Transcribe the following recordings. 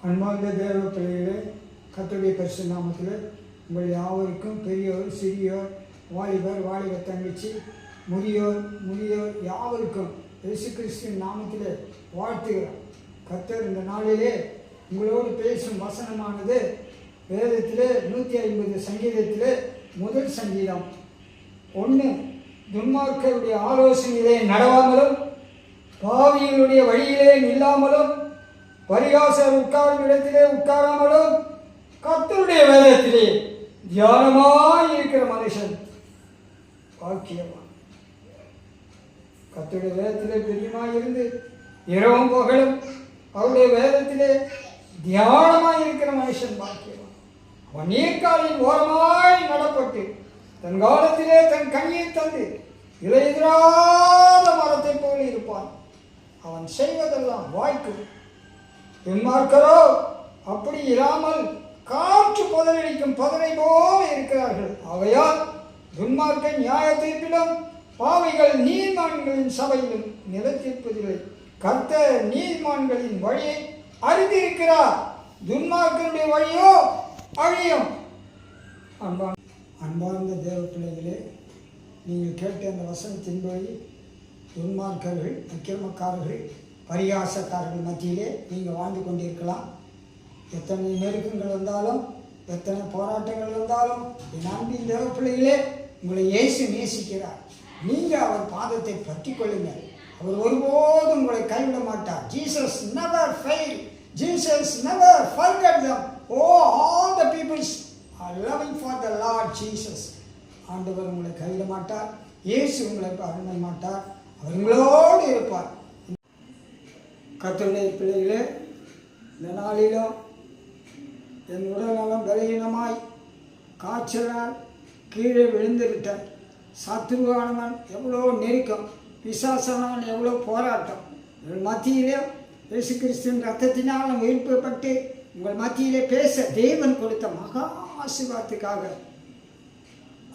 அன்பார்ந்த தேவ பிள்ளைகளே, கர்த்தருடைய பரிசுத்த நாமத்தில் உங்கள் யாவருக்கும் பெரியோர் சிறியோர் வாலிபர் தங்கச்சி முதியோர் யாவருக்கும் இயேசு கிறிஸ்துவின் நாமத்தில் வாழ்த்துகிறோம். கர்த்தர் இந்த நாளிலே உங்களோடு பேசும் வசனமானது வேதத்திலே 150 சங்கீதத்திலே முதல் சங்கீதம் 1. துன்மார்க்கருடைய ஆலோசனையிலே நடவாமலும் பாவிகளுடைய வழியிலே நில்லாமலும் பரிகாசர் உட்காரும் இடத்திலே உட்காராமலும் கர்த்தருடைய வேதத்திலே தியானமாய் இருக்கிற மனுஷன் பாக்கியவான். கர்த்தருடைய வேதத்திலே பிரியமாய் இருந்து இரவும் பகலும் அவருடைய வேதத்திலே தியானமாய் இருக்கிற மனுஷன் பாக்கியவான். அவன் நீர்க்காலின் ஓரமாய் நடப்பட்டு தன் காலத்திலே தன் கனியை தந்து இலையுதிராத மரத்தை போல இருப்பான். அவன் செய்வதெல்லாம் வாய்க்கும். துன்மார்க்கரோ அப்படி இராமல் காற்று பதறடிக்கும் பதரை போல இருக்கிறார்கள். ஆகையால் துன்மார்க்க நியாய தீர்ப்பிலும் பாவிகள் நீதிமான்களின் சபையிலும் நிலைத்திருப்பதில்லை. கர்த்தர் நீதிமான்களின் வழியை அறிந்திருக்கிறார், துன்மார்க்கனுடைய வழியோ அழியும். அன்பார்ந்த தேவ பிள்ளைகளே, நீங்கள் கேட்ட அந்த வசனத்தின்படி துன்மார்க்கர்கள், அக்கிரமக்காரர்கள், பரிகாசக்காரர்கள் மத்தியிலே நீங்கள் வாழ்ந்து கொண்டிருக்கலாம். எத்தனை நெருக்கங்கள் வந்தாலும், எத்தனை போராட்டங்கள் வந்தாலும், என் அன்பின் தேவ பிள்ளைகளே, உங்களை இயேசு நேசிக்கிறார். நீங்கள் அவர் பாதத்தை பற்றி கொள்ளுங்கள். அவர் ஒருபோதும் உங்களை கைவிட மாட்டார். Jesus never fail. Jesus never forget them. Oh, all the peoples are loving for the Lord Jesus. ஆண்டவர் உங்களை கைவிட மாட்டார். இயேசு உங்களை அருண மாட்டார். அவர் உங்களோடு இருப்பார். கர்த்தருடைய பிள்ளைகளே, இந்த நாளிலும் என் உடல்நலம் பலவீனமாய் காய்ச்சலால் கீழே விழுந்துவிட்டார். சத்துருவானவன் எவ்வளோ நெருக்கம், பிசாசனான் எவ்வளோ போராட்டம். உங்கள் மத்தியிலே இயேசு கிறிஸ்துவின் ரத்தத்தினால் உயிர்ப்பட்டு உங்கள் மத்தியிலே பேச தேவன் கொடுத்த மகா ஆசீர்வாதத்துக்காக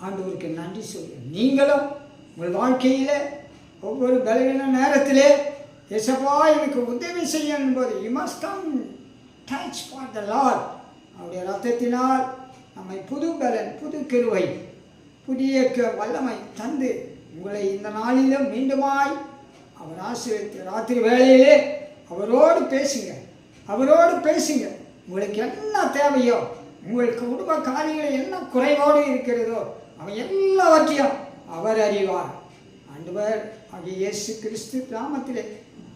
ஆண்டவருக்கு நன்றி சொல்லுங்கள். நீங்களும் உங்கள் வாழ்க்கையிலே ஒவ்வொரு பலவீன நேரத்திலே ஏசப்பா எனக்கு உதவி செய்ய என்பது you must come touch for the Lord. அவருடைய ரத்தத்தினால் நம்மை புது பலன், புது கிருபை, புதிய வல்லமை தந்து உங்களை இந்த நாளிலும் மீண்டுமாய் அவர் ஆசீர்வதித்து ராத்திரி வேளையிலே அவரோடு பேசுங்க. உங்களுக்கு என்ன தேவையோ, உங்களுக்கு குடும்ப காரியங்கள் என்ன குறைவோடு இருக்கிறதோ அவன் எல்லாவற்றையும் அவர் அறிவார். ஆண்டவர் ஆகிய இயேசு கிறிஸ்து நாமத்திலே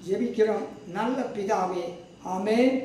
ஜெபிக்கிறோம் நல்ல பிதாவே, ஆமென்.